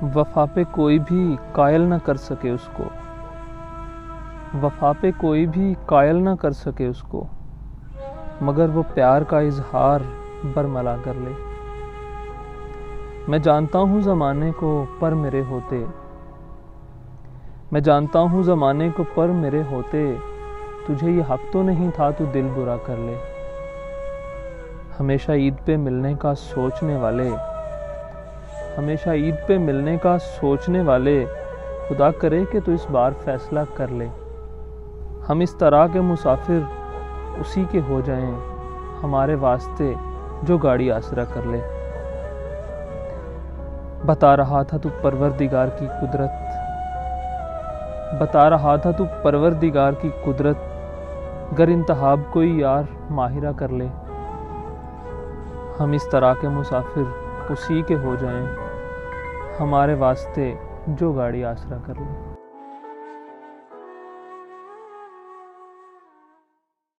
वफा पे कोई भी कायल न कर सके उसको, वफा पे कोई भी कायल न कर सके उसको, मगर वो प्यार का इजहार बरमला कर ले। मैं जानता हूँ ज़माने को पर मेरे होते, मैं जानता हूँ ज़माने को पर मेरे होते, तुझे ये हक तो नहीं था तू दिल बुरा कर ले। हमेशा ईद पे मिलने का सोचने वाले, हमेशा ईद पे मिलने का सोचने वाले, खुदा करे कि तू इस बार फैसला कर ले। हम इस तरह के मुसाफिर उसी के हो जाएं, हमारे वास्ते जो गाड़ी आसरा कर ले। बता रहा था तू परवरदिगार की कुदरत, बता रहा था तू परवरदिगार की कुदरत, गर इंतहाब कोई यार माहिरा कर ले। हम इस तरह के मुसाफिर उसी के हो जाएं, हमारे वास्ते जो गाड़ी आसरा कर ले।